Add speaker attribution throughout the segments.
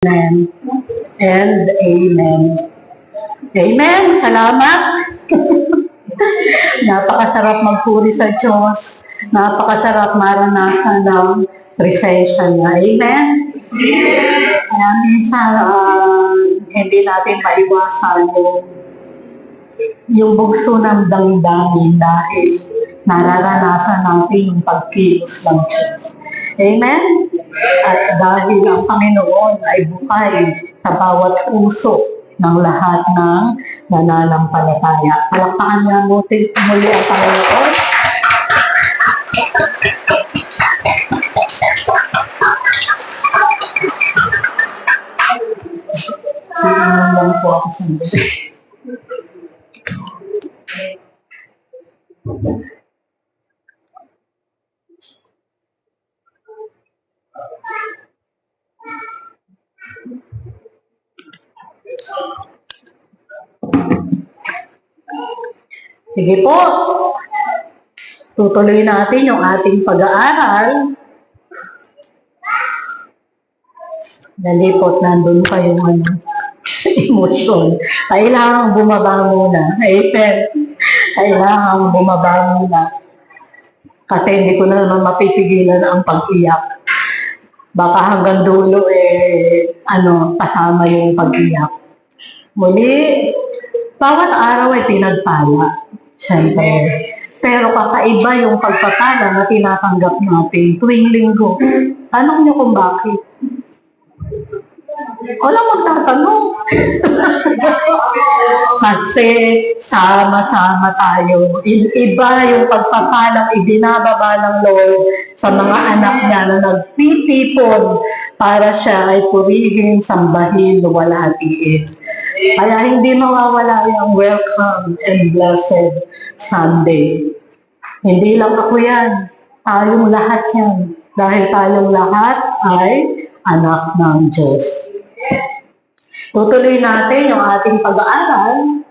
Speaker 1: Amen and Amen. Amen! Salamat! Napakasarap magpuri sa Diyos. Napakasarap maranasan ng presensya niya. Amen? Kaya minsan, hindi natin maiwasan yung bugso ng damdamin dahil nararanasan natin yung pagkilos ng Diyos. Amen? At dahil ang Panginoon ay buhay sa bawat puso ng lahat ng nananampalataya. Palakpakan niya muli ang Panginoon. Tingnan lang po ako sa mga. Sige po, tutuloy natin yung ating pag-aaral. Nalipot, nandun pa yung emosyon. Kailangan bumaba muna. Amen. Kailangan bumaba muna. Kasi hindi ko na naman mapipigilan ang pag-iyak. Baka hanggang dulo kasama yung pag-iyak. Muli, bawat araw ay pinagpala. Siyempre. Pero kakaiba yung pagpapala na tinatanggap natin tuwing linggo. Tanong niyo kung bakit. Walang magtatanong. Kasi sama-sama tayo. Iba yung pagpapalang ibinababa ng Lord sa mga anak niya na nagtitipon para siya ay purihin, sambahin, luwalhatiin. Kaya hindi mawawala yung welcome and blessed Sunday. Hindi lang ako yan. Tayong lahat yan. Dahil tayong lahat ay anak ng Diyos. Tutuloy natin yung ating pag-aaral.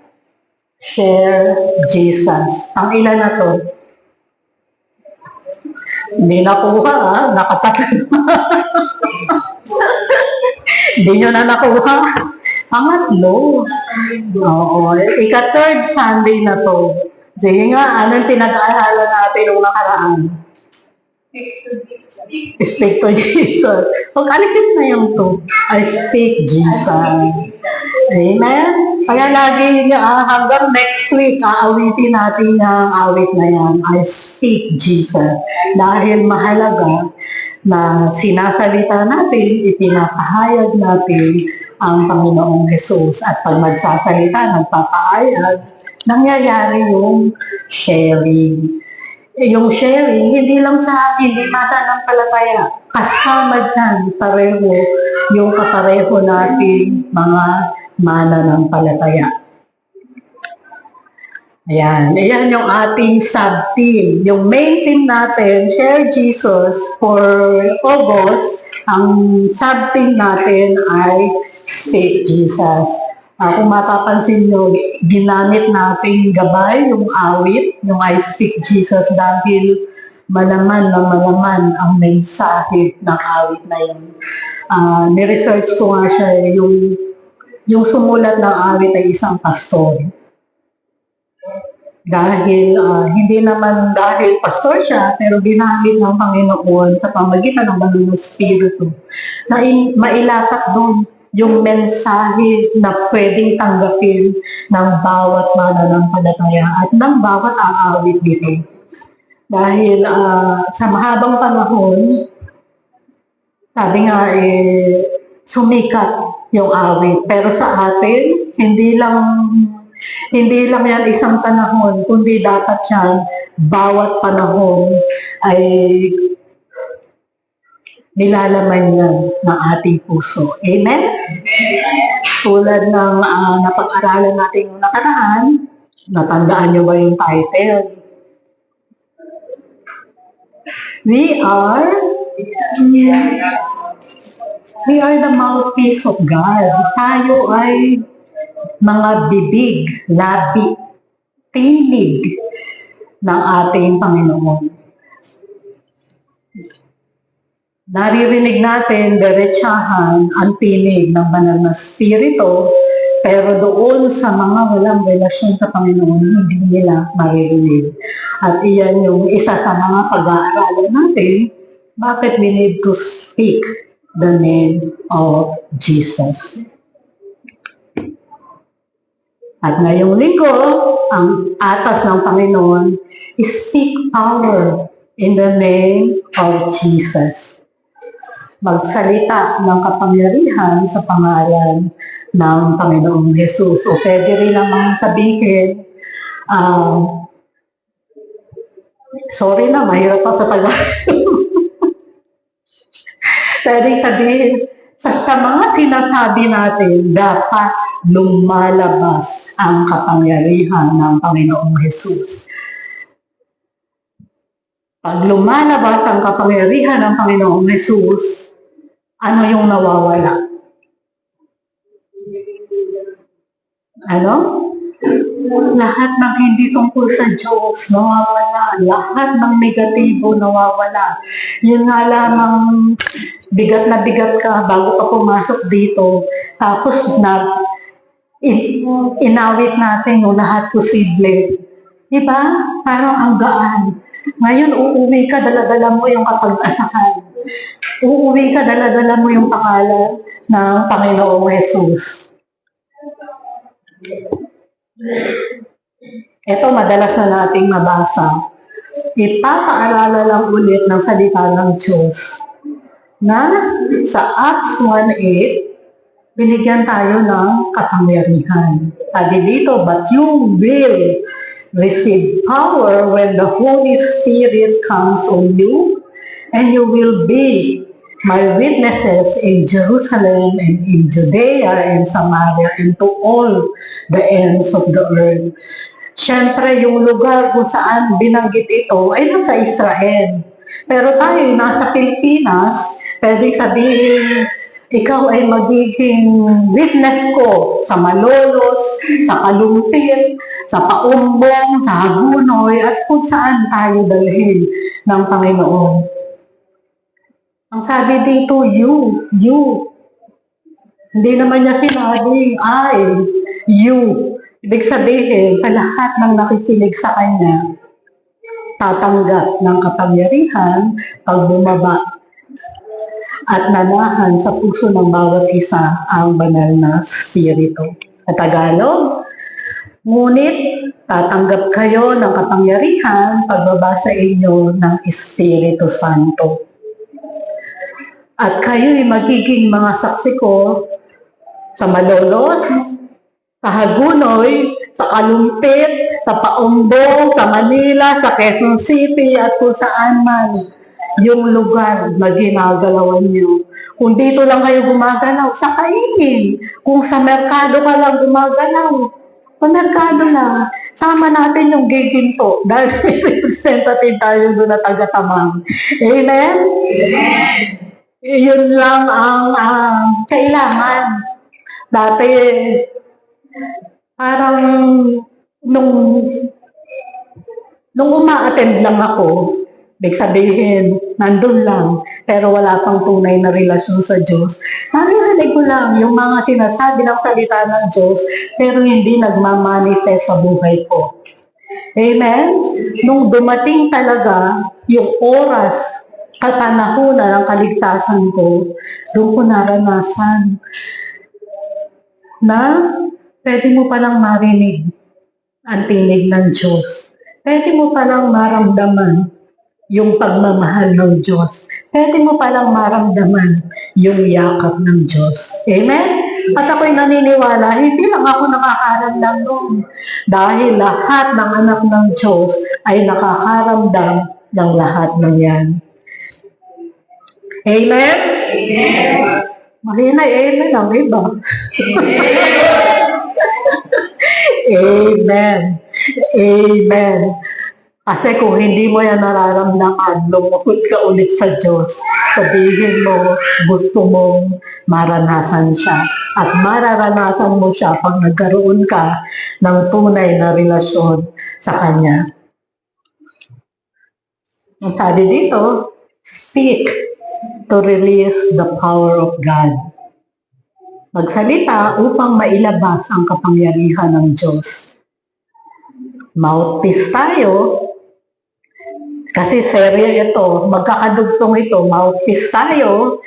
Speaker 1: Share Jesus. Ang ilan na to? Hindi nakuha, nakatatlo. Hindi nyo na nakuha. Pangatlo. Oo. Ika-third Sunday na to. Sige nga, anong pinag-aaralan natin nung nakaraan? Speak to Jesus. Huwag alisin na yung to. I speak Jesus. Amen? Kaya lagi hanggang next week, aawitin natin ang awit na yan. I speak Jesus. Dahil mahalaga na sinasalita natin, ipinapahayag natin ang Panginoong Jesus. At pag magsasalita, nagpapahayag, nangyayari yung sharing. Yung sharing, hindi lang sa hindi mananampalataya. Kasama dyan, pareho, yung kapareho nating mga mananampalataya. Ayan. Ayan yung ating sub-team. Yung main team natin, Share Jesus, for August, ang sub-team natin ay Speak Jesus. Kung mapapansin nyo, ginamit natin gabay, yung awit, yung I Speak Jesus, dahil malaman na malaman ang mensahe ng awit na yun. Ni-research ko nga siya, yung sumulat ng awit ay isang pastor. Dahil, hindi naman dahil pastor siya, pero ginamit ng Panginoon sa pamagitan ng Banal na Espiritu na mailapat doon yung mensahe na pwedeng tanggapin ng bawat mananampalataya at ng bawat aawit dito. Dahil sa mahabang panahon, sabi nga sumikat yung awit. Pero sa atin, hindi lang yan isang panahon, kundi dapat yan bawat panahon ay nilalaman yan ng ating puso. Amen? Tulad ng napag-aralan natin yung nakaraan, natandaan nyo ba yung title? We are the mouthpiece of God. Tayo ay mga bibig, labi, tinig ng ating Panginoon. naririnig natin diretsahan ang tinig ng banal na spirito, pero doon sa mga walang relasyon sa Panginoon, hindi nila maririnig. At iyan yung isa sa mga pag-aaralan natin, bakit we need to speak the name of Jesus. At ngayong linggo, ang atas ng Panginoon is speak power in the name of Jesus. Magsalita ng kapangyarihan sa pangalan ng Panginoong Jesus. O pwede rin naman sabihin, sorry na, mahirap pa sa Tagalog. Pwede sabihin, sa mga sinasabi natin, dapat lumalabas ang kapangyarihan ng Panginoong Jesus. Pag lumalabas ang kapangyarihan ng Panginoong Jesus, ano yung nawawala? Ano? Lahat ng hindi tungkol sa Diyos nawawala. Lahat ng negatibo nawawala. Yun nga lamang bigat na bigat ka bago ka pumasok dito. Tapos inawit natin yung lahat posible. Diba? Parang ang gaan. Ngayon, uuwi ka, daladala mo yung kapag-asahan. Uuwi ka, daladala mo yung pangalan ng Panginoong Jesus. Ito, madalas na nating mabasa. Ipapaalala lang ulit ng salita ng Diyos na sa Acts 1:8, binigyan tayo ng kapangyarihan. Sabi dito, but you will receive power when the Holy Spirit comes on you, and you will be my witnesses in Jerusalem and in Judea and Samaria and to all the ends of the earth. Siyempre, yung lugar kung saan binanggit ito ay nasa Israel. Pero tayo, nasa Pilipinas, pwedeng sabihin, ikaw ay magiging witness ko sa Malolos, sa Kalumpit, sa Paumbong, sa Hagunoy, at kung saan tayo dalhin ng Panginoon. Ang sabi dito, you. Hindi naman niya sinabi, I, you. Ibig sabihin, sa lahat ng nakikinig sa Kanya, tatanggap ng kapangyarihan pag bumaba at nanahan sa puso ng bawat isa ang banal na spirito. Sa Tagalog, ngunit tatanggap kayo ng kapangyarihan pagbaba sa inyo ng Espiritu Santo. At kayo'y magiging mga saksi ko sa Malolos, sa Hagunoy, sa Kalumpit, sa Paumbong, sa Manila, sa Quezon City, at kung saan man yung lugar na ginagalawan nyo. Kung dito lang kayo gumagalaw, sa kainin. Kung sa merkado ka lang gumagalaw, sa merkado lang. Sama natin yung giginto dahil representative tayo doon na taga-Tamang. Amen? Amen! Yun lang ang kailangan. Dati, parang nung uma-attend lang ako, ibig sabihin, nandun lang, pero wala pang tunay na relasyon sa Diyos. Naririnig ko lang yung mga sinasabi ng salita ng Diyos, pero hindi nagmamanifest sa buhay ko. Amen? Nung dumating talaga yung oras, katanahunan ng kaligtasan ko, doon ko naranasan na pwede mo palang marinig ang tinig ng Diyos. Pwede mo palang maramdaman yung pagmamahal ng Diyos. Pwede mo palang maramdaman yung yakap ng Diyos. Amen? At ako'y naniniwala, hindi lang ako nakakaramdam noon. Dahil lahat ng anak ng Diyos ay nakakaramdam ng lahat ng yan. Amen? Amen. Mahina, amen ang iba. Amen. Amen. Kasi kung hindi mo yan nararamdaman, lumukod ka ulit sa Diyos. Sabihin mo, gusto mong maranasan siya. At mararanasan mo siya pag nagkaroon ka ng tunay na relasyon sa Kanya. Ang sabi dito, speak to release the power of God. Magsalita upang mailabas ang kapangyarihan ng Diyos. Mouthpiece tayo, kasi serye ito, magkakadugtong ito, mouthpiece tayo,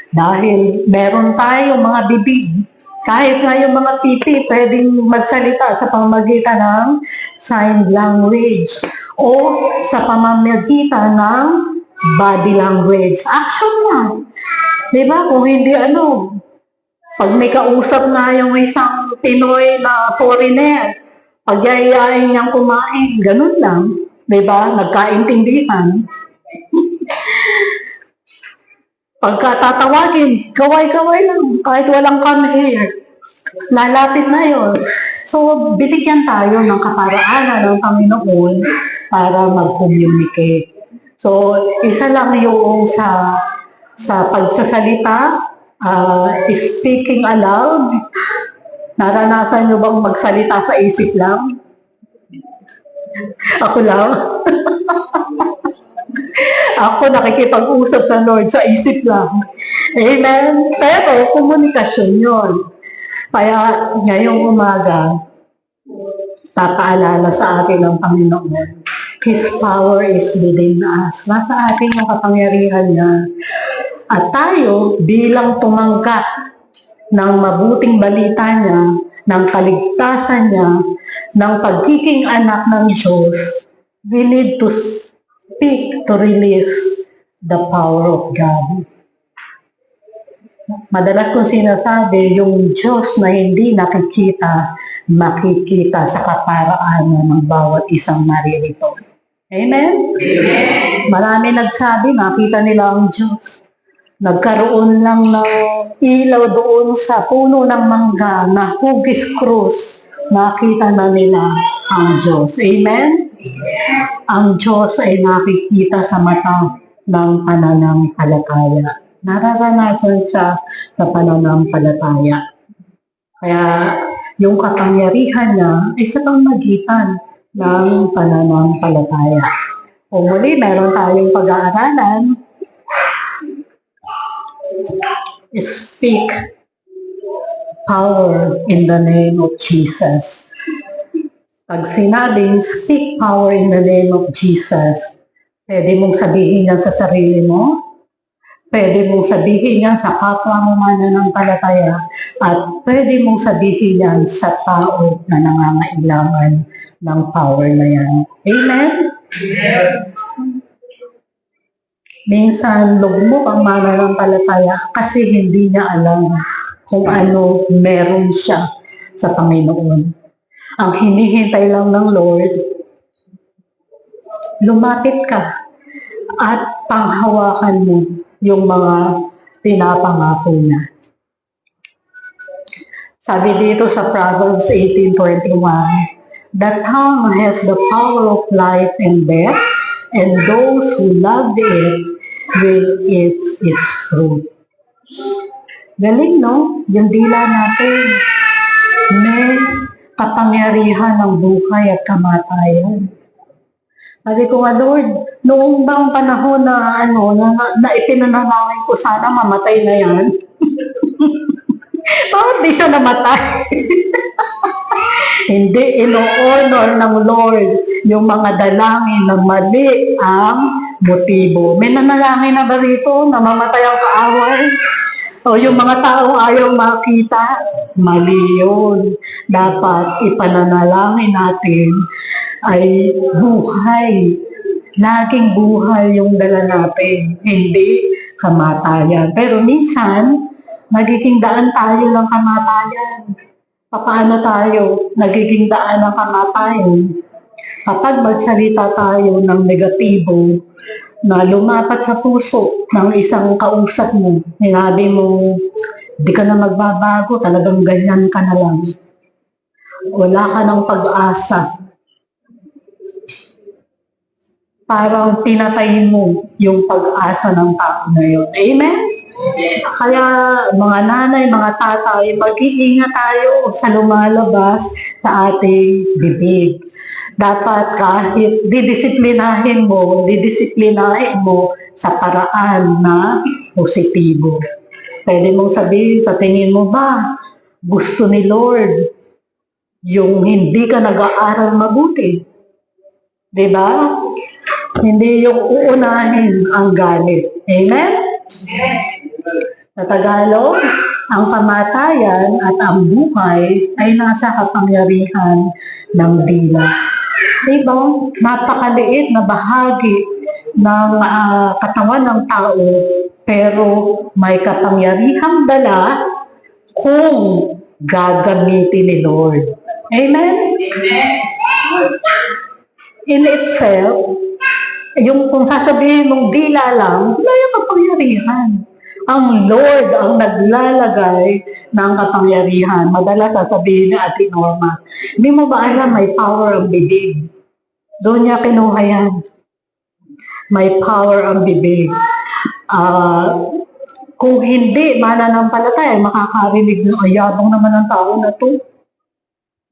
Speaker 1: dahil meron tayong mga bibig. Kahit nga yung mga pipi, pwedeng magsalita sa pamamagitan ng sign language o sa pamamagitan ng body language. Action yan. Diba? Kung hindi pag may kausap na yung isang Pinoy na foreigner, pag yayayain niyang kumain, ganun lang. Diba? Nagkaintindihan. Pagka tatawagin, kaway-kaway lang, kahit walang come here. Lalapit na yun. So, binigyan tayo ng kaparaanan ng Panginoon para mag-communicate. So, isa lang yung sa pagsasalita, speaking aloud. Naranasan nyo bang magsalita sa isip lang? Ako lang. Ako nakikipag-usap sa Lord sa isip lang. Amen? Pero komunikasyon yun. Kaya ngayong umaga, papaalala sa atin ng Panginoon, His power is within us. Nasa atin yung kapangyarihan niya. At tayo, bilang tumanggap ng mabuting balita niya, ng kaligtasan niya, ng pagiging anak ng Diyos, we need to speak to release the power of God. Madalas kong sinasabi, yung Diyos na hindi nakikita, makikita sa kaparaanan ng bawat isang naririto. Amen? Amen. Marami nagsabi, nakita nila ang Diyos. Nagkaroon lang ng ilaw doon sa puno ng mangga na hugis krus. Nakita na nila ang Diyos. Amen? Ang Diyos ay nakikita sa mata ng pananampalataya. Nararanasan siya sa pananampalataya. Kaya yung kapangyarihan niya ay sa pamagitan ng pananampalataya. O muli, meron tayong pag-aaralan. Speak power in the name of Jesus. Pag sinabing speak power in the name of Jesus, pwede mong sabihin yan sa sarili mo, pwede mong sabihin yan sa kapwa mo mananampalataya, at pwede mong sabihin yan sa tao na nangangailangan ng power na yan. Amen? Amen. Minsan, lugmok ang mananampalataya kasi hindi niya alam kung ano meron siya sa Panginoon. Ang hinihintay lang ng Lord, lumapit ka at panghawakan mo yung mga pinapangako niya. Sabi dito sa Proverbs 18:21, the tongue has the power of life and death, and those who love it will eat its fruit. Galing, no? Yung dila natin, may kapangyarihan ng buhay at kamatayan. Sabi ko nga, Lord, noong bang panahon na ipinanalangin ko, sana mamatay na yan. Bakit di siya namatay? Hindi ino-honor ng Lord yung mga dalangin na mali ang motibo. May nanalangin na ba rito na mamatay ang kaaway? O yung mga taong ayaw makita? Mali yun. Dapat ipananalangin natin ay buhay. Laging buhay yung dala natin, hindi kamatayan. Pero minsan, nagiging daan tayo ng kamatayan. Paano tayo nagiging daan ng kamatayan? Kapag magsalita tayo ng negatibo na lumapat sa puso ng isang kausap mo, sinabi mo, di ka na magbabago, talagang ganyan ka na lang. Wala ka ng pag-asa. Parang pinatay mo yung pag-asa ng tao na yun. Amen? Kaya mga nanay, mga tatay, mag-iingat tayo sa lumalabas sa ating bibig. Dapat kahit didisiplinahin mo sa paraan na positibo. Pwede mong sabihin, sa tingin mo ba, gusto ni Lord yung hindi ka nag-aaral mabuti? Diba? Hindi yung uunahin ang galit. Amen? Sa Tagalog, ang kamatayan at ang buhay ay nasa kapangyarihan ng dila. Diba? Napakaliit na bahagi ng katawan ng tao, pero may kapangyarihang dala kung gagamitin ni Lord. Amen?
Speaker 2: Amen.
Speaker 1: In itself, yung kung sasabihin mong dila lang, wala yung kapangyarihan. Ang Lord ang naglalagay ng kapangyarihan. Madalas sasabihin ni Ate Norma, hindi mo ba alam may power ang bibig? Doon niya kinuha yan. May power ang bibig. Kung hindi mananampalataya, makakarinig ng ayabang naman ng tao na to.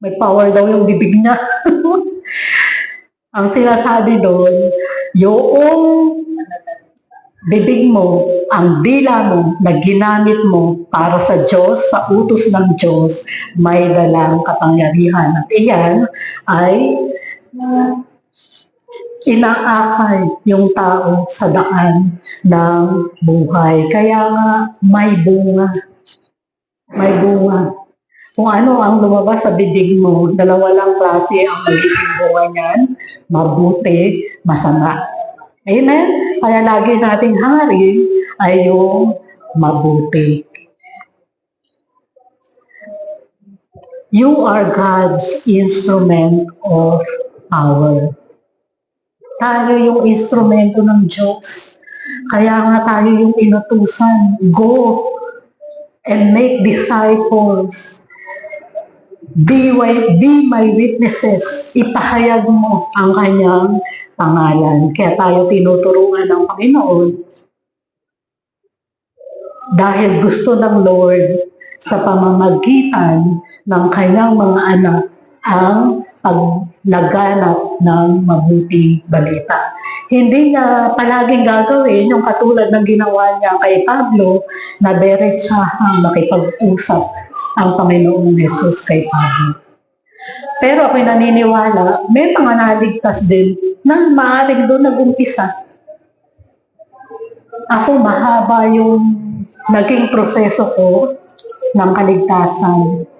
Speaker 1: May power daw yung bibig niya. Ang sinasabi doon, yung bibig mo, ang dila mo na ginamit mo para sa Diyos, sa utos ng Diyos, may dalang kapangyarihan. At iyan ay inaakay yung tao sa daan ng buhay. Kaya nga may bunga. May bunga. Kung ano ang lumabas sa bibig mo, dalawa lang klase ang magiging bunga niyan, mabuti, masama. Amen? Kaya lagi nating hangarin ay yung mabuti. You are God's instrument of power. Tayo yung instrumento ng Diyos. Kaya nga tayo yung inutusan. Go and make disciples. Be my witnesses. Ipahayag mo ang kanyang pangalan. Kaya tayo tinuturuan ng Panginoon dahil gusto ng Lord sa pamamagitan ng kanyang mga anak ang paglaganap ng mabuting balita. Hindi niya palaging gagawin yung katulad ng ginawa niya kay Pablo na diretsahang makipag-usap ang Panginoong Yesus kay Pablo. Pero ako'y naniniwala, may mga naligtas din na maaaring doon nag-umpisa. Ako, mahaba yung naging proseso ko ng kaligtasan.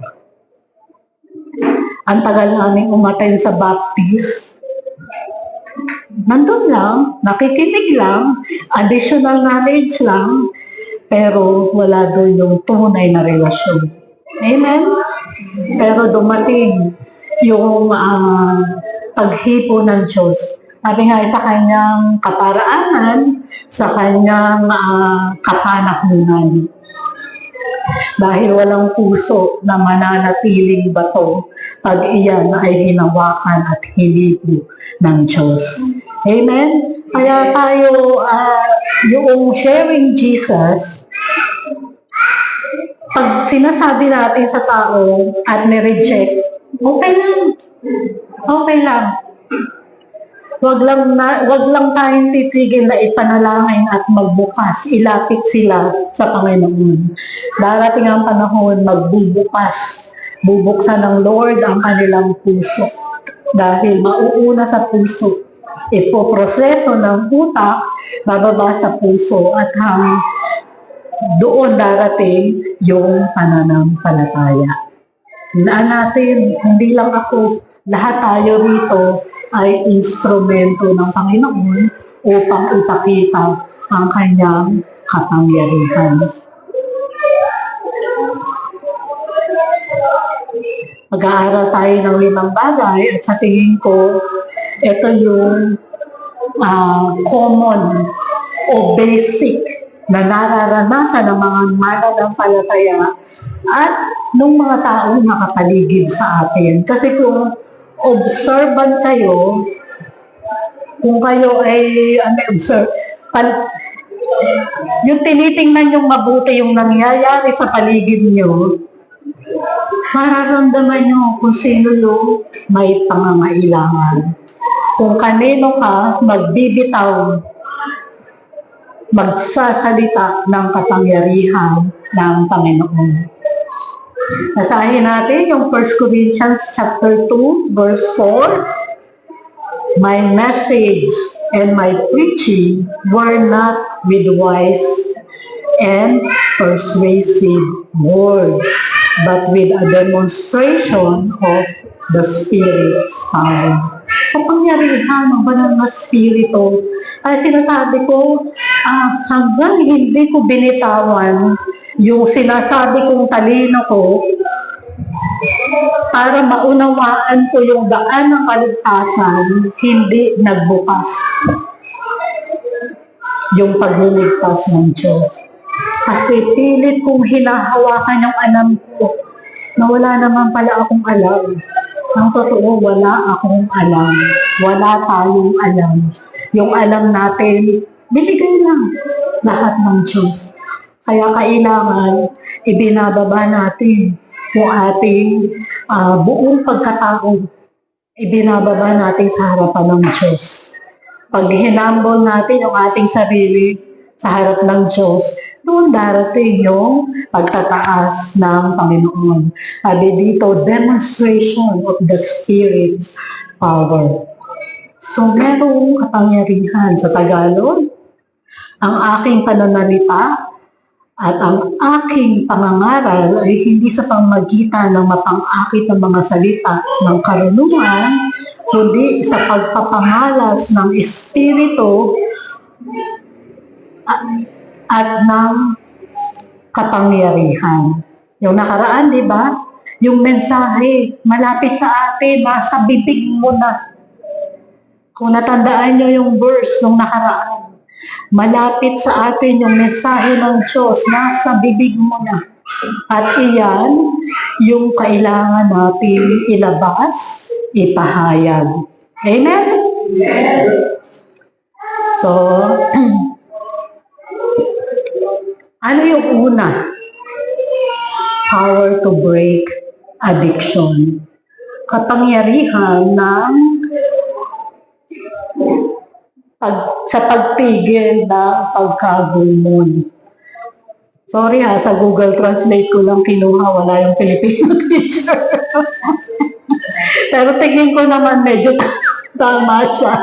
Speaker 1: Ang tagal namin umattend sa baptist. Nandun lang, nakikinig lang, additional knowledge lang, pero wala doon yung tunay na relasyon. Amen? Pero dumating yung paghipo ng Diyos. Sabi nga sa kanyang kaparaanan, sa kanyang kapanahunan. Dahil walang puso na mananatiling bato pag iyan ay hinawakan at hinipo ng Diyos. Amen? Kaya tayo, yung sharing Jesus, pag sinasabi natin sa tao at ni-reject, okay lang. Okay lang. Wag lang tayong titigil na ipanalangin at magbukas, ilapit sila sa Panginoon. Darating ang panahon, bubuksan ng Lord ang kanilang puso. Dahil mauuna sa puso, ipoproseso ng utak, bababa sa puso at doon darating yung pananampalataya. Hinaan natin, hindi lang ako, lahat tayo rito ay instrumento ng Panginoon upang ipakita ang kanyang kapangyarihan. Mag-aaral tayo ng 5 bagay at sa tingin ko, ito yung common o basic na nararanasan ng mga mananampalataya at ng mga taong nakapaligid sa atin. Kasi kung observant kayo, kung kayo ay yung tinitingnan yung mabuti yung nangyayari sa paligid nyo, mararamdaman nyo kung sino yung may pangangailangan. Kung kanino ka magbibitaw, magsasalita ng kapangyarihan ng Panginoon. Basahin natin yung 1 Corinthians chapter 2, verse 4. My message and my preaching were not with wise and persuasive words, but with a demonstration of the Spirit's power. Kapangyarihan ng banal na Spirito. Ay sinasabi ko, hanggang hindi ko binitawan yung sinasabi kong talino ko para maunawaan ko yung daan ng kaligtasan, hindi nagbukas yung pagliligtas ng Diyos. Kasi pilit kong hinahawakan yung alam ko na wala naman pala akong alam. Ang totoo, wala akong alam. Wala tayong alam. Yung alam natin, binigay lang lahat ng Diyos. Kaya kailangan ibinababa natin yung ating buong pagkatao. Ibinababa natin sa harapan ng Diyos. Pag hinambol natin yung ating sarili sa harap ng Diyos, doon darating yung pagtataas ng Panginoon. Sabi dito, demonstration of the Spirit's power. So, merong kapangyarihan sa Tagalog. Ang aking pananalita at ang aking pangangaral ay hindi sa pamamagitan ng mapang-akit ng mga salita ng karunungan, kundi sa pagpapangalas ng Espiritu at ng kapangyarihan. Yung nakaraan, di ba? Yung mensahe, malapit sa atin, nasa bibig mo na. Kung natandaan nyo yung verse nung nakaraan, malapit sa atin yung mensahe ng Diyos, nasa bibig mo na. At iyan, yung kailangan natin ilabas, ipahayag. Amen? Amen. So, ano yung una? Power to break addiction. Kapangyarihan ng sa pagpigil ng pagkagumon. Sorry sa Google Translate ko lang kinuha, wala yung Filipino teacher. Pero tingin ko naman medyo tama siya.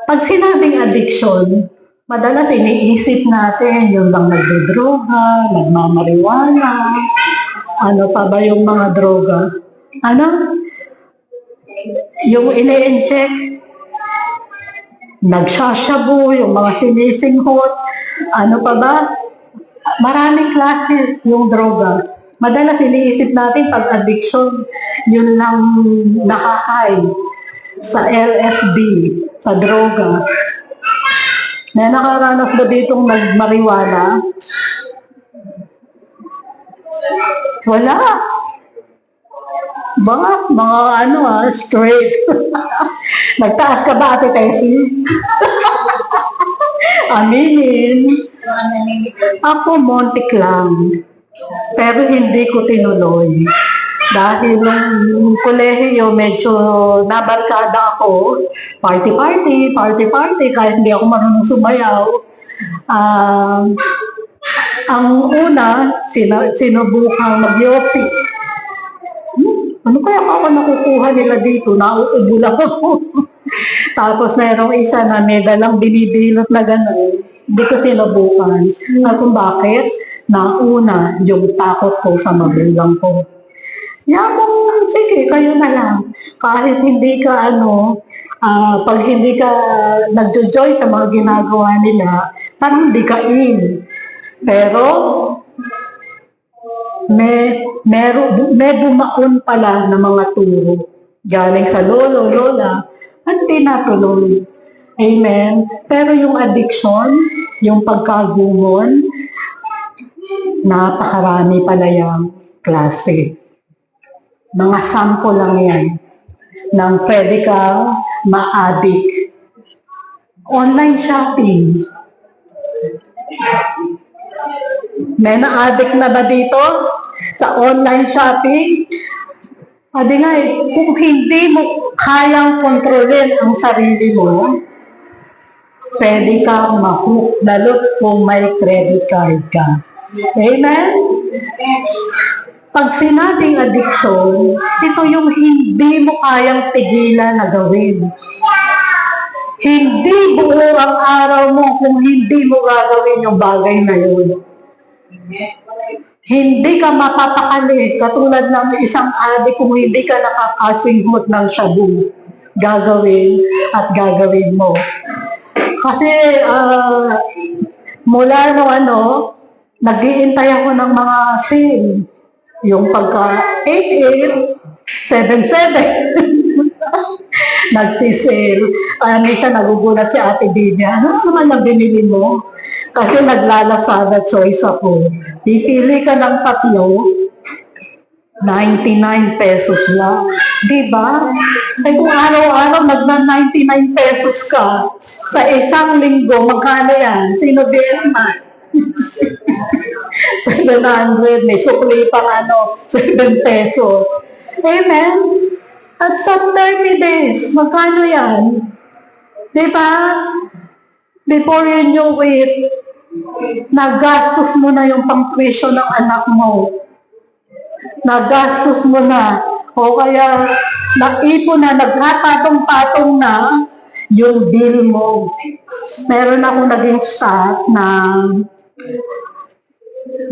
Speaker 1: Pag sinabing addiction, madalas iniisip natin yung lang nagdodroga, nagmamariwana, ano pa ba yung mga droga? Ano? Yung ine-inject, nagsashabu, yung mga sinisinghot, ano pa ba? Maraming klase yung droga. Madalas iniisip natin pag addiction, yun lang nakahay sa LSD, sa droga. May nakaranas ba ditong nagmariwana? Wala. Mga straight. Nagtaas ka ba, Ate Tessie? Aminin. Ako, montik lang. Pero hindi ko tinuloy. Dahil nung kolehiyo, medyo nabarkada ako. Party, kahit hindi ako marunong sumayaw. Ang una, sinubukang mag-yosi. Ano kaya ako nakukuha nila dito? Nauubo lang ako. Tapos mayroong isa na may dalang binibilot na gano'n. Hindi ko sinubukan. Kung bakit? Nauna yung takot ko sa magulang ko. Yamang, sige, kayo na lang. Kahit hindi ka pag hindi ka nagjo-joy sa mga ginagawa nila, parang hindi ka in. Pero, may bumaon pala na mga turo galing sa lolo, lola, at tinatuloy. Amen? Pero yung addiction, yung pagkagumon, napakarami pala yung klase. Mga sample lang yan nang pwede kang ma-addict. Online shopping. May na-addict na ba dito? sa online shopping. Sabi nga kung hindi mo kayang kontrolin ang sarili mo, pwede ka ma-hook, lalo kung may credit card ka. Amen? Pag sinabing addiction, ito yung hindi mo kayang pigilan na gawin. Hindi buo ang araw mo kung hindi mo gagawin yung bagay na yun. Hindi ka mapapakali, katulad ng isang adik kung hindi ka nakakasinghot ng shabu. Gagawin at gagawin mo. Kasi mula no nag-iintay ako ng mga sale. Yung pagka 88, 77. Nagsisale. Minsan nagugulat si Ate Bibia, ano naman ang binili mo? Kasi naglalasada choice ako. Pipili ka ng 3, 99 pesos lang. Diba? Eh kung araw-araw nagna 99 pesos ka, sa isang linggo, magkano yan? Sino BS-man? 700, may sukli pang 7 pesos. Amen? At sa 30 days, magkano yan? Diba? Before you knew it, nagastos mo na yung pang-tuition ng anak mo. Nagastos mo na. O kaya, naipon na, nagkatapong-patong na yung bill mo. Meron ako naging staff na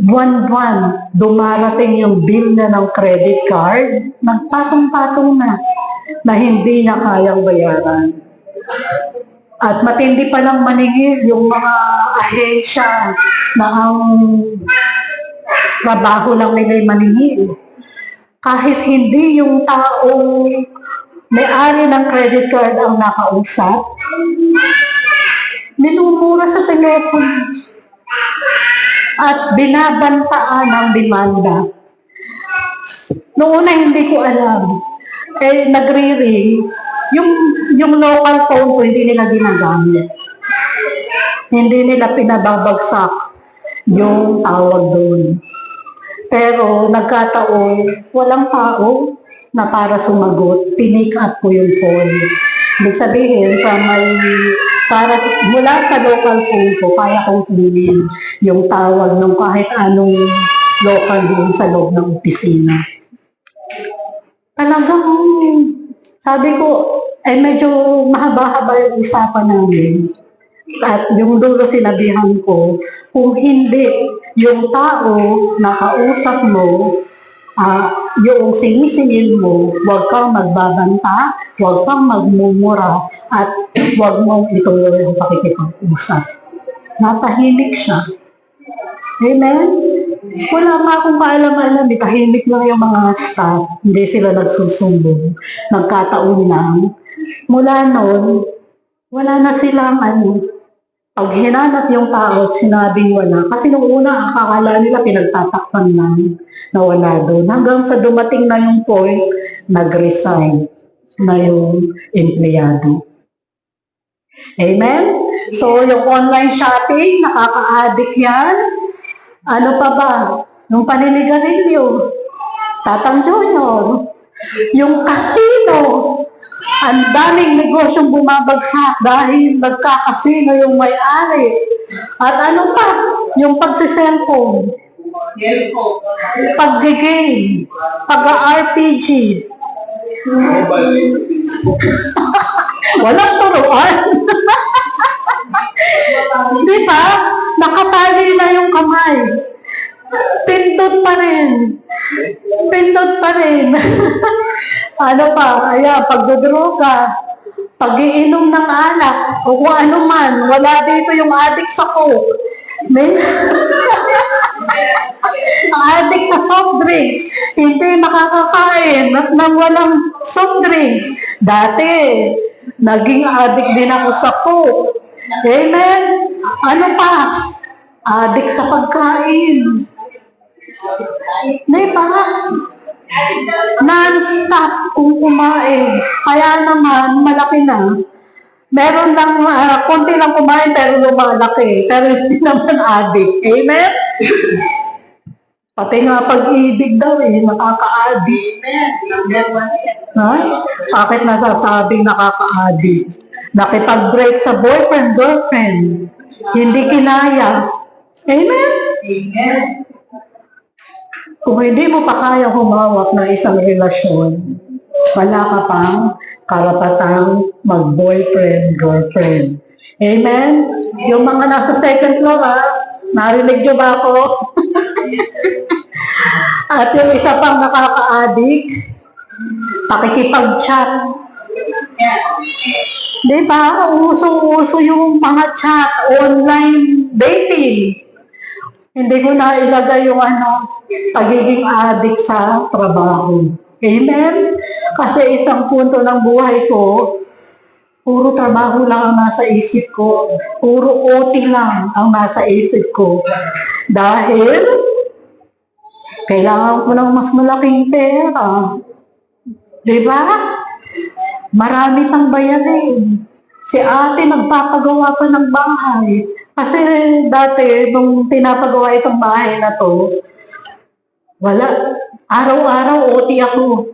Speaker 1: buwan-buwan, dumarating yung bill na ng credit card, nagpatong-patong na hindi niya kayang bayaran. At matindi pa lang maningil yung mga ahensya na ang trabaho lang nila'y maningil. Kahit hindi yung taong may-ari ng credit card ang nakausap, minumura sa telepono at binabantaan ang demanda. Noong una hindi ko alam, nagre-ring, yung local phone ko hindi nila ginagamit. Hindi nila pinababagsak yung tawag doon. Pero nagkataon, walang tao na para sumagot, pinick up ko yung phone. Ibig sabihin, mula sa local phone ko, kaya kong kunin yung tawag ng kahit anong local doon sa loob ng opisina. Talagang, sabi ko, medyo mahaba-haba yung usapan namin. At yung dulo sinabihan ko, kung hindi yung tao na kausap mo, yung sinisingil mo, huwag kang magbabanta, huwag kang magmumura, at huwag mong ituloy ang pakikipag-usap. Natahimik siya. Amen? Wala pa akong kaalam-alam, tahimik lang yung mga staff, hindi sila nagsusumbong. Nagkataon lang. Mula noon, wala na silang pag hinanap yung tao at sinabing wala, kasi nung una, akala nila pinagtatakpan lang na wala doon. Hanggang sa dumating na yung point, nag-resign na yung empleyado. Amen? So, yung online shopping, nakaka-addict yan. Ano pa ba? Yung paninigarilyo, Tatang Junior, yung casino, ang daming negosyong bumabagsak dahil nagkakasino yung may-ari. At ano pa? Yung pagsiselfone, pag-game, pag-RPG. Walang turuan. Di ba? Nakatali na yung kamay. Pindot pa rin. Pindot pa rin. Ano pa? Ayan, pagdodroga, pag-iinom ng alak, o kung ano man, wala dito yung addict sa coke. Addict sa soft drinks, hindi makakakain at nang walang soft drinks. Dati, naging addict din ako sa coke. Amen? Ano pa? Addict sa pagkain. Diba? Non-stop kung kumain. Kaya naman, malaki na. Meron lang, konti lang kumain pero lumalaki. Pero hindi naman addict. Amen? Pati nga pag-ibig daw nakaka-addict. Ha? Bakit nasasabing nakaka-addict? Nakipag-break sa boyfriend, girlfriend. Hindi kinaya. Amen? Kung hindi mo pa kaya humawak ng isang relasyon, wala ka pang karapatang mag-boyfriend, girlfriend. Amen? Yung mga nasa second floor, narinig nyo ba ako? At yung isa pang nakaka-addict, pakikipag-chat. Di ba? Uso-uso yung mga chat, online dating. Hindi ko na ilagay yung pagiging addict sa trabaho. Amen? Kasi isang punto ng buhay ko, puro trabaho lang ang nasa isip ko. Puro OT lang ang nasa isip ko. Dahil, kailangan ko ng mas malaking pera. Diba? Marami pang bayarin. Si ate nagpapagawa pa ng bahay. Kasi dati, nung pinapagawa itong bahay na to, wala. Araw-araw OT ako.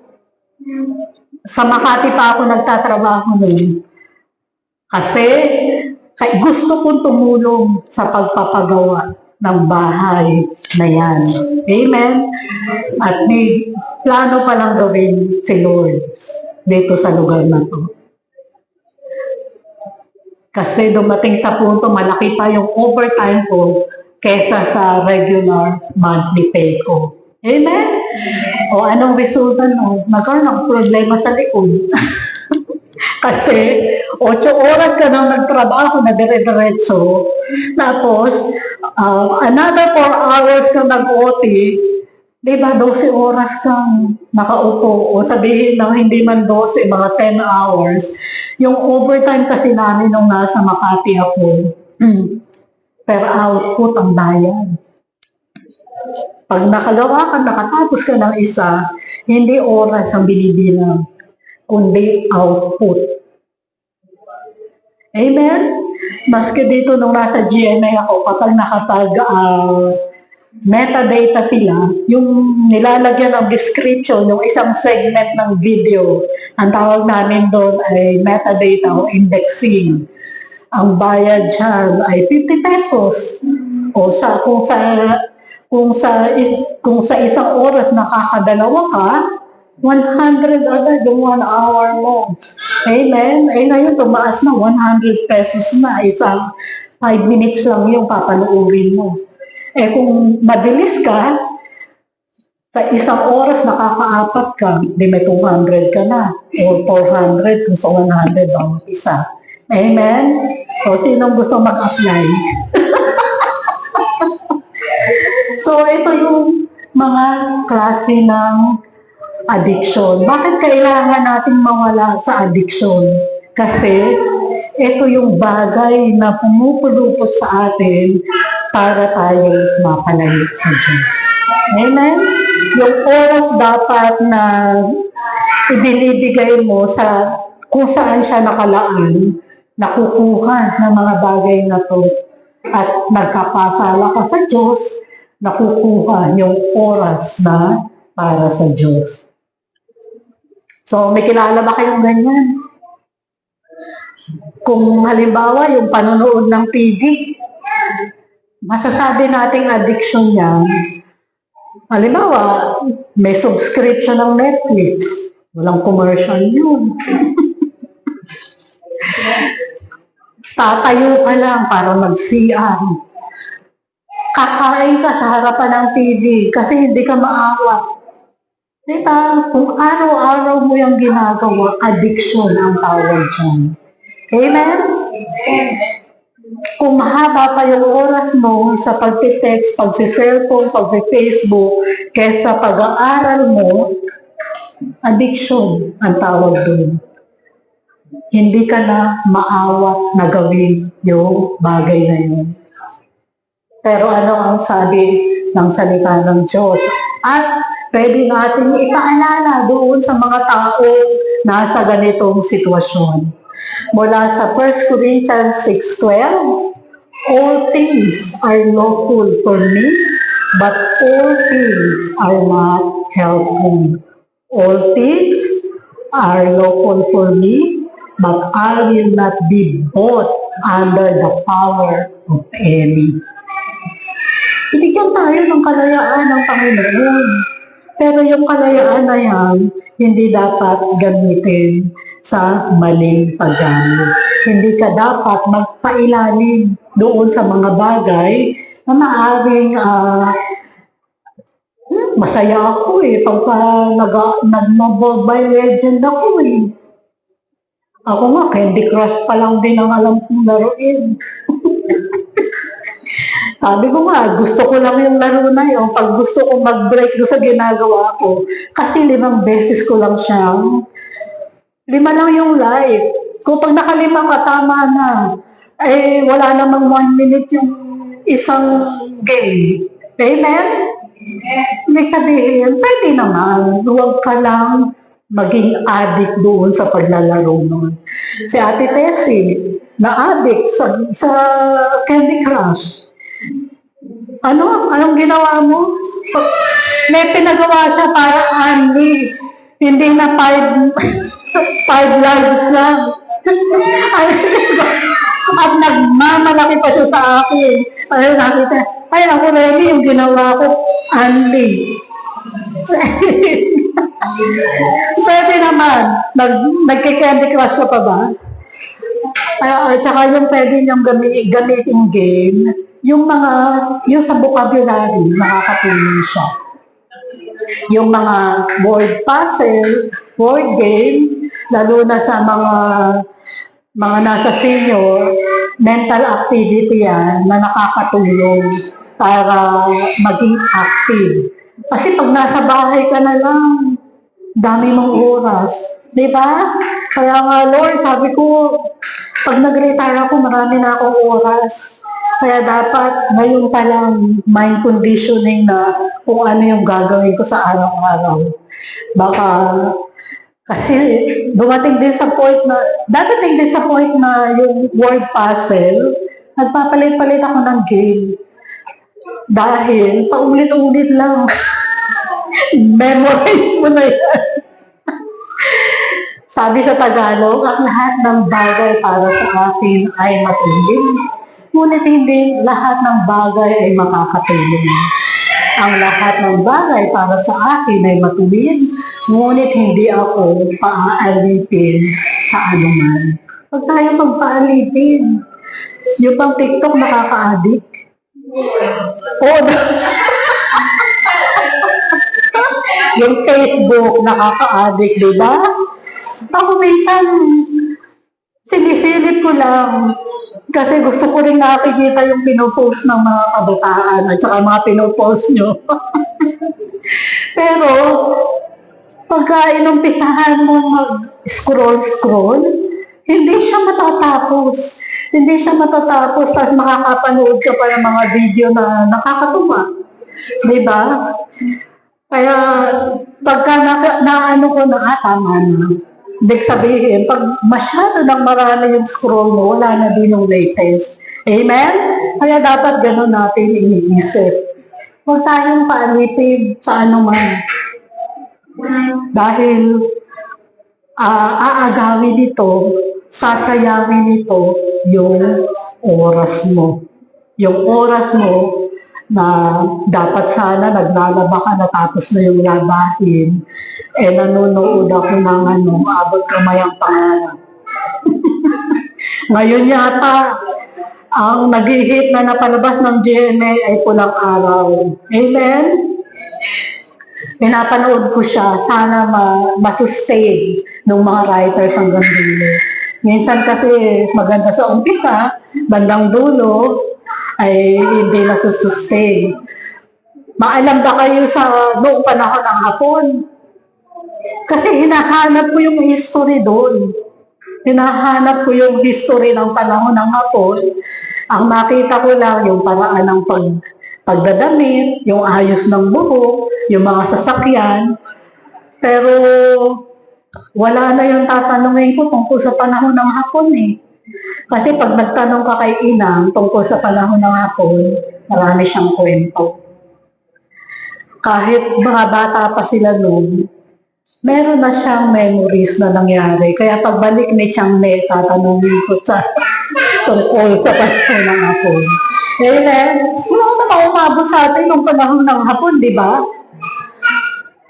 Speaker 1: Sa Makati pa ako nagtatrabaho nun. Kasi gusto kong tumulong sa pagpapagawa ng bahay na yan. Amen? At may plano palang gawin si Lord dito sa lugar na to. Kasi dumating sa punto, malaki pa yung overtime ko kesa sa regular monthly pay ko. Amen? O anong resulta no? Nagkaroon ng problema sa likod. Kasi 8 oras ka nang nagtrabaho na dire-diretso. Tapos, another 4 hours ka nag-OT. Diba, 12 oras kang nakaupo. O sabihin na hindi man 12, mga 10 hours. Yung overtime kasi namin nung nasa Makati ako, per output ang bayad. Pag nakagawa ka, nakatapos ka ng isa, hindi oras ang binibilang, kundi output. Amen? Maski dito nung nasa GMA ako, kapag metadata sila, yung nilalagyan ng description, yung isang segment ng video, ang tawag namin doon ay metadata o indexing. Ang bayad dyan ay 50 pesos. O kung sa isang oras nakakadalawa ka, 100 agad yung 1 hour mo. Amen? Eh ngayon, tumaas na 100 pesos na. Isang 5 minutes lang yung papanoorin mo. Eh kung mabilis ka, sa isang oras nakaka-4 ka, di may 200 ka na. O 400 kung sa 100 ang isa. Amen? O sinong gusto mag-apply? So ito yung mga klase ng addiction. Bakit kailangan natin mawala sa addiction? Kasi ito yung bagay na pumupulupot sa atin para tayo mapalayo sa Diyos. Amen? Yung oras dapat na ibinibigay mo sa kung saan siya nakalaan, nakukuha ng mga bagay na to at nagkapasala ka sa Diyos, nakukuha yung oras na para sa Diyos. So, may kilala ba kayong ganyan? Kung halimbawa, yung panonood ng TV, masasabi nating addiction niya, halimbawa, may subscription ng Netflix, walang commercial yun. Tatayo ka lang para mag-CR. Kakain ka sa harapan ng TV kasi hindi ka maawa. Diba? Kung araw-araw mo yung ginagawa, addiction ang tawag dyan. Amen? Kung mahaba pa yung oras mo sa pag-text, pag-cellphone, pag-Facebook, kesa pag-aaral mo, addiction ang tawag doon. Hindi ka na maawat na gawin yung bagay na yun. Pero ano ang sabi ng salita ng Diyos? At pwede natin ipaalala doon sa mga tao nasa ganitong sitwasyon. Mula sa 1 Corinthians 6:12, all things are lawful for me, but all things are not helpful. All things are lawful for me, but I will not be bought under the power of any. Binigyan tayo ng kalayaan ng Panginoon. Pero yung kalayaan na yan, hindi dapat gamitin sa maling paggamit. Hindi ka dapat magpailalim doon sa mga bagay na maaaring masaya ako pagka nag-Mobile Legend ako Ako nga, Candy Crush pa lang din ang alam kong laruin. Sabi ko nga, gusto ko lang yung laro na yun. Pag gusto ko mag-break doon sa ginagawa ko, kasi 5 beses ko lang siya. 5 lang yung live. Kung pag nakalima ka, tama na. Wala namang 1 minute yung isang game. Amen? May sabihin, pwede naman. Huwag ka lang maging addict doon sa paglalaro nun. Si Ate Tessie, na-addict sa Candy Crush. Anong ginawa mo? May pinagawa siya para Andy. Hindi na 5 lives lang. At nagmamalaki pa siya sa akin. Nakita, ako ready yung ginawa ko, Andy. Pwede naman. Nagki-Candy Crush ka pa ba? Tsaka yung pwede niyong gamitin game, yung sa vocabulary, nakakatulong siya. Yung mga word puzzle, word game, lalo na sa mga nasa senior, mental activity yan na nakakatulong para maging active. Kasi pag nasa bahay ka na lang, dami mong oras. Diba? Kaya nga, Lord, sabi ko, pag nag-retire ako, marami na akong oras. Kaya dapat ngayon pa lang mind conditioning na kung ano yung gagawin ko sa araw-araw. Baka, kasi dadating din sa point na yung word puzzle, nagpapalit-palit ako ng game. Dahil paulit-ulit lang. Memorize mo na yan. Sabi sa Tagalog, ang lahat ng bagay para sa akin ay matulin. Ngunit hindi lahat ng bagay ay makakatulong. Ang lahat ng bagay para sa akin ay matulin, ngunit hindi ako paaalitin sa anuman. Huwag tayo magpaalipin. Yung pang TikTok nakaka-addict. Yung Facebook nakaka-addict, di ba? Ako minsan, sinisilip ko lang. Kasi gusto ko rin nakikita yung pinopost ng mga kabataan at saka mga pinopost nyo. Pero, pagka inumpisahan mo mag-scroll, hindi siya matatapos. Hindi siya matatapos, tapos makakapanood ka pa ng mga video na nakakatuwa. Diba? Kaya, pagka naano ko na, tama na. Ibig sabihin, pag masyado nang marami yung scroll mo, wala na din yung latest. Amen? Kaya dapat gano'n natin iniisip. Huwag tayong paalipin sa anuman. Dahil aagawin nito, sasayangin nito yung oras mo. Yung oras mo na dapat sana naglalaba ka na tapos na yung labahin, nanonood ako ng abot kamay ang pangarap. Ngayon yata, ang nag-hit na napalabas ng GMA ay Pulang Araw. Amen? Pinapanood ko siya, sana masustain ng mga writers hanggang dulo. Minsan kasi maganda sa umpisa, bandang dulo, ay hindi nasusustain. Maalam ba kayo sa noong panahon ng Hapon? Kasi hinahanap ko yung history doon. Hinahanap ko yung history ng panahon ng Hapon. Ang makita ko lang yung paraan ng pagdadamit, yung ayos ng buhok, yung mga sasakyan. Pero wala na yung tatanungin ko tungkol sa panahon ng Hapon Kasi pag nagtanong ka kay Inang tungkol sa panahon ng Hapon, marami siyang kwento. kahit mga bata pa sila noon, meron na siyang memories na nangyari. Kaya pagbalik ni Changme, tatanungin ko sa tungkol sa Pasko ng Hapon. Amen. Wala ko na umabot sa atin nung panahon ng Hapon, di ba?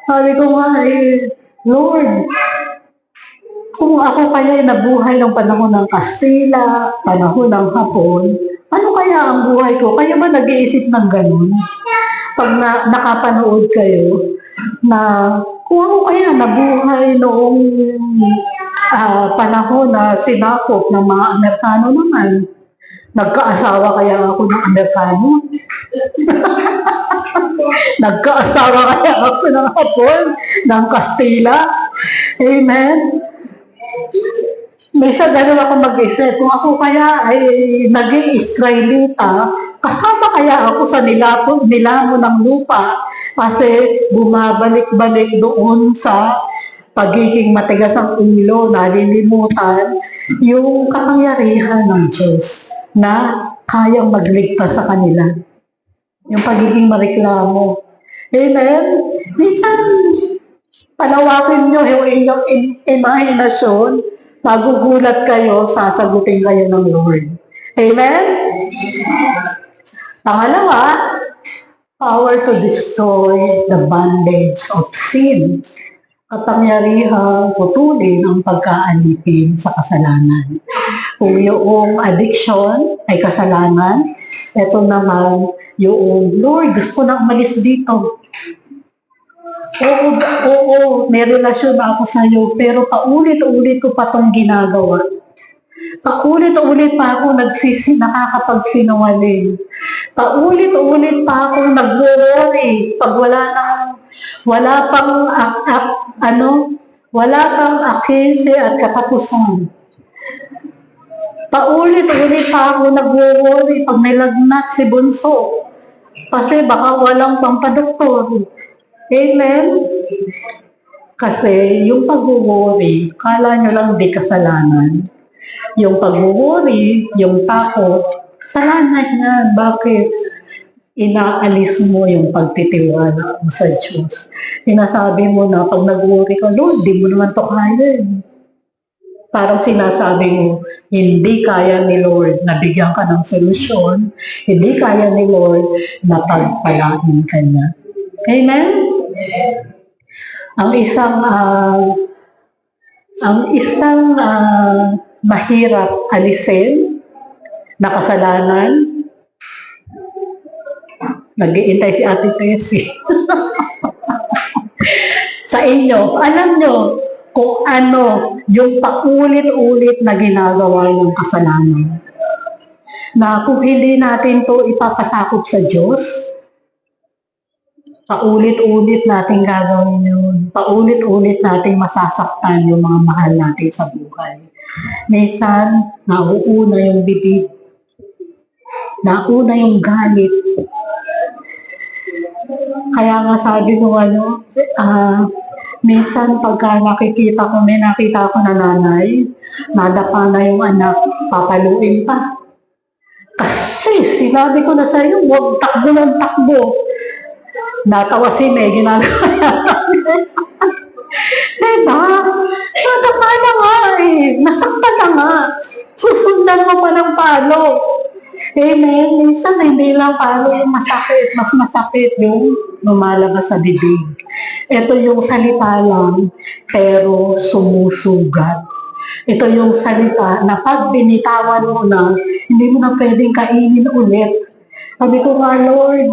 Speaker 1: Sabi ko nga, Lord, kung ako kaya nabuhay ng panahon ng Kastila, panahon ng Hapon, ano kaya ang buhay ko? Kaya ba nag-iisip ng ganun? Pag nakapanood kayo, na kung ako kaya nabuhay noong panahon na sinakop ng mga Amerikano naman, nagkaasawa kaya ako ng Amerikano? Nagkaasawa kaya ako ng Hapon, ng Kastila? Amen? Minsan ganun ako mag-isip, kung ako kaya ay naging Israelita, kasama kaya ako sa nilamo ng lupa kasi bumabalik-balik doon sa pagiging matigas ang ulo, nalilimutan yung kapangyarihan ng Diyos na kayang magligtas sa kanila. Yung pagiging mareklamo. Amen? Minsan, palawakin nyo yung inyong imahinasyon, magugulat kayo, sasagutin kayo ng Lord. Amen? Pangalawa, power to destroy the bondage of sin. Kapangyarihang putulin ang pagkaalipin sa kasalanan. Kung yung addiction ay kasalanan, ito naman yung, Lord, gusto ko na umalis dito. Oo, may relasyon na ako sa iyo, pero paulit-ulit ko pa itong ginagawa. Paulit-ulit pa ako nakakapagsinungaling. Paulit-ulit pa ako nag-worry pag wala pang akinse at katapusan. Paulit-ulit pa ako nag-worry pag may lagnat si Bunso. Kasi baka walang pampadoktor. Amen? Kasi yung pag-worry, kala nyo lang di kasalanan. Yung pag-worry, yung takot, kasalanan yan. Bakit? Inaalis mo yung pagtitiwala mo sa Diyos. Sinasabi mo na pag nag-worry ka, Lord, di mo naman to kaya. Parang sinasabi mo, hindi kaya ni Lord na bigyan ka ng solusyon, hindi kaya ni Lord na pagpalain ka niya. Amen? Ang isang mahirap alisin na kasalanan, nag-iintay si Ate Tessie. Sa inyo, alam nyo kung ano yung paulit-ulit na ginagawa ng kasalanan. Na kung hindi natin to ipapasakop sa Diyos, paulit-ulit natin gagawin yun. Paulit-ulit natin masasaktan yung mga mahal natin sa buhay. Minsan, nauuna yung bibig. Nauna yung galit. Kaya nga sabi ko minsan pagka nakita ko na nanay, nadapa na yung anak, papaluin pa. Kasi sinabi ko na sa iyo, huwag takbo ng takbo. Natawa si May, ginagawa niya. Diba? Nadapa na nga eh. Nasaktan na nga. Susundan mo pa ng palo. Amen. Minsan hindi lang palo yung masakit. Mas masakit yung lumalabas sa bibig. Ito yung salita lang, pero sumusugat. Ito yung salita na pag binitawan mo na, hindi mo na pwedeng kainin ulit. Sabi ko nga, Lord,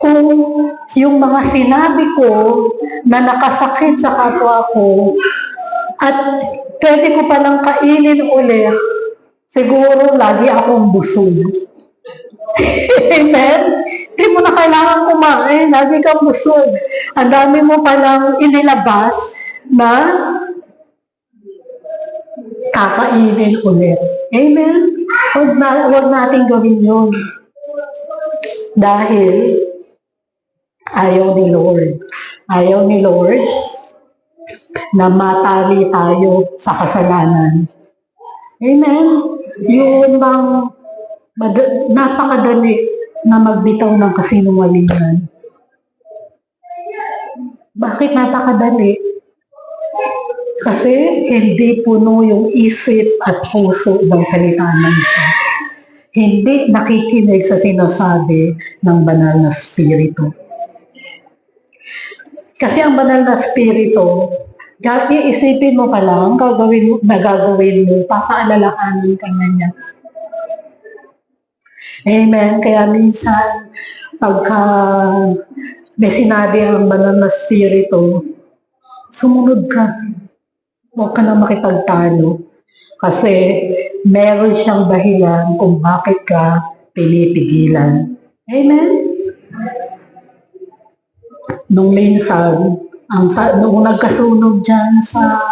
Speaker 1: kung yung mga sinabi ko na nakasakit sa kapwa ko at pwede ko palang kainin ulit, siguro lagi akong busog. Amen? Hindi mo na kailangan kumain, lagi kang busog. Ang dami mo palang inilabas na kakainin ulit. Amen? Huwag natin gawin yun. Dahil ayaw ni Lord. Ayaw ni Lord na matali tayo sa kasalanan. Amen? Yun bang napakadali na magbitaw ng kasinungalingan. Bakit napakadali? Kasi hindi puno yung isip at puso ng salita ng Diyos. Hindi nakikinig sa sinasabi ng banal na spirito. Kasi ang banal na spirito, isipin mo pa lang, gagawin mo, papaalalahanan ka na niya. Amen. Kaya minsan, pagka may sinabi ang banal na spirito, sumunod ka. Huwag ka na makipagtalo. Kasi meron siyang dahilan kung bakit ka pinipigilan. Amen? Nung minsan, nung nagkasunog dyan sa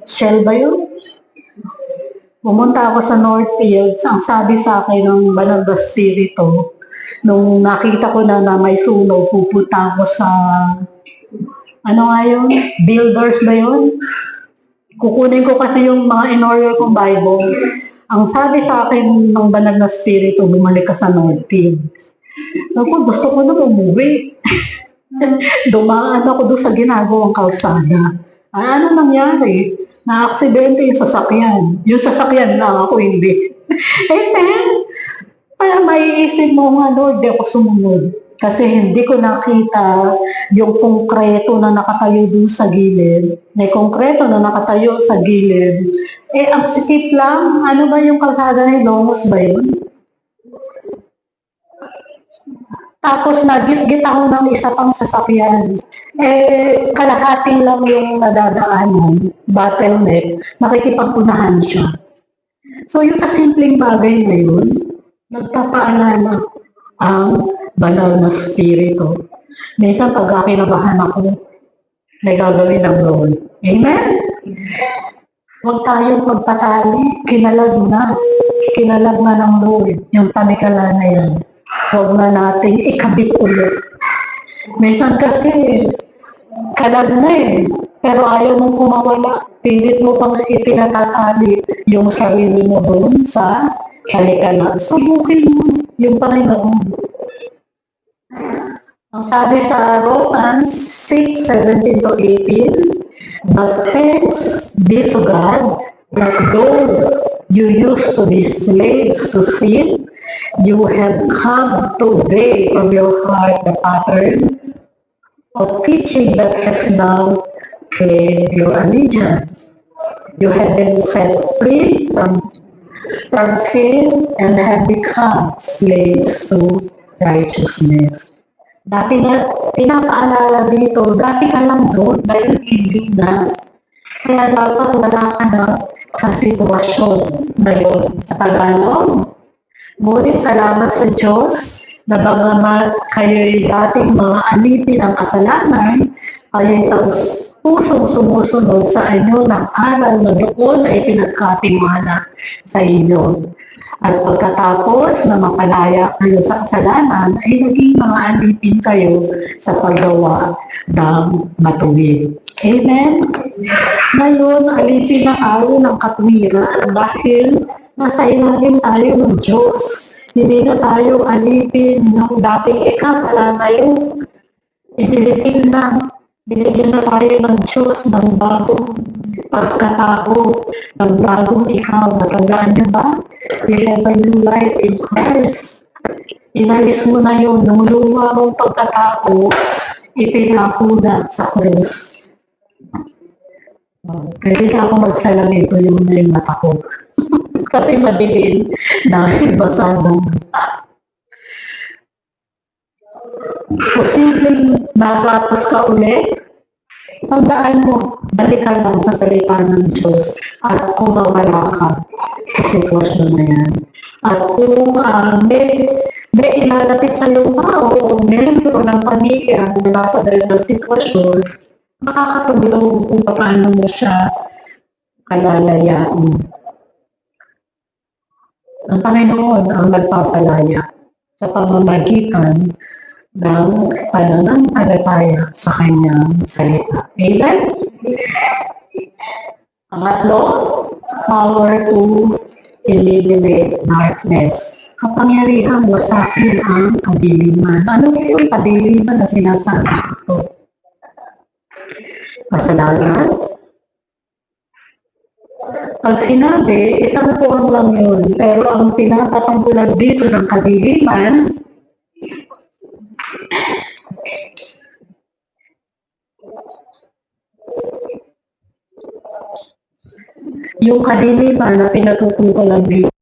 Speaker 1: Shell ba yun? Pumunta ako sa Northfields, ang sabi sa akin ng banal na spirito, nung nakita ko na may sunog, pupunta ako sa, ano nga yun? Builders ba yun? Kukunin ko kasi yung mga in-order kong Bible. Ang sabi sa akin ng banal na spirito, bumalik ka sa Northfields. Ako, gusto ko na umuwi. Dumaan ako doon sa ginagawang kalsada. Ano nangyari? Na-aksidente yung sasakyan. Yung sasakyan lang, ako hindi. Amen. Kaya maiisip mo nga, Lord, di ako sumunod. Kasi hindi ko nakita yung konkreto na nakatayo doon sa gilid. May konkreto na nakatayo sa gilid. Ang sikip lang, ano ba yung kalsada ni Longos ba yun? Tapos nagit-git ako ng isa pang sasakyan. Kalahati lang yung nadadaanan, bottleneck, nakikipagpunahan siya. So yung sa simpleng bagay na yun, nagpapaalala ang banal na spirito. Minsan pag kinabahan ako, may gagawin ng Lord. Amen? Huwag tayong magpatali, kinalag na ng Lord, yung panikala na yan. Huwag na natin ikabit ulit. Minsan kasi, kalag na pero ayaw mong kumawala. Pilit mo pang ipinatatali yung sarili mo doon sa panikala. Subukin mo yung Panginoon. Ang sabi sa Romans 6:17-18, but thanks be to God that though you used to be slaves to sin, you have come to obey from your heart the pattern of teaching that has now claimed your allegiance. You have been set free from sin and have become slaves to righteousness. Dati na, pinapaalala dito, dati ka lang doon, dahil hindi na. Kaya dapat wala ka na sa sitwasyon na yun sa Tagalog. Ngunit salamat sa Diyos na bagamat kayo'y dating mga alipin ng kasalanan, kayo'y pusong sumusunod sa inyo ng aral na doon ay pinagkatiwala sa inyo. At pagkatapos na mapalaya kayo sa kasalanan, ay naging mga alipin kayo sa paggawa ng matuwid. Amen? Ngayon, alipin na tayo ng katwiran dahil nasa ilalim tayo ng Diyos. Hindi na tayo alipin ng dating ikapala ngayon. Ibigin na. Binigyan na tayo ng Diyos ng bagong pagkatao, ng bagong ikaw. Natandaan niyo ba? We have a new life in Christ. Inalis mo na yun, nung luma mong pagkatao, ipinakulat sa krus. Pwede na ako magsalamito yung mata ko. Kasi madilim dahil basa ng posibleng matapos ka ulit, tandaan mo, balik ka lang sa salita ng Diyos at kung mawala ka sa sitwasyon na yan. At kung may ilalapit sa iyo o membro ng pamilya na nasa ganitong sitwasyon, makakatulong kung paano mo siya kalalayain. Ang Panginoon ang nagpapalaya sa pamamagitan ng pananampalataya sa kanyang salita. Amen? Pangatlo, power to eliminate darkness. kapangyarihan mo sa akin ang kadiliman. Ano po yung kadiliman na sinasabi ko? Kasalanan? Pag sinabi, isang puwang lang yun. Pero ang pinapatanggulan dito ng kadiliman, yung kadiliman na pinatutungkulan dito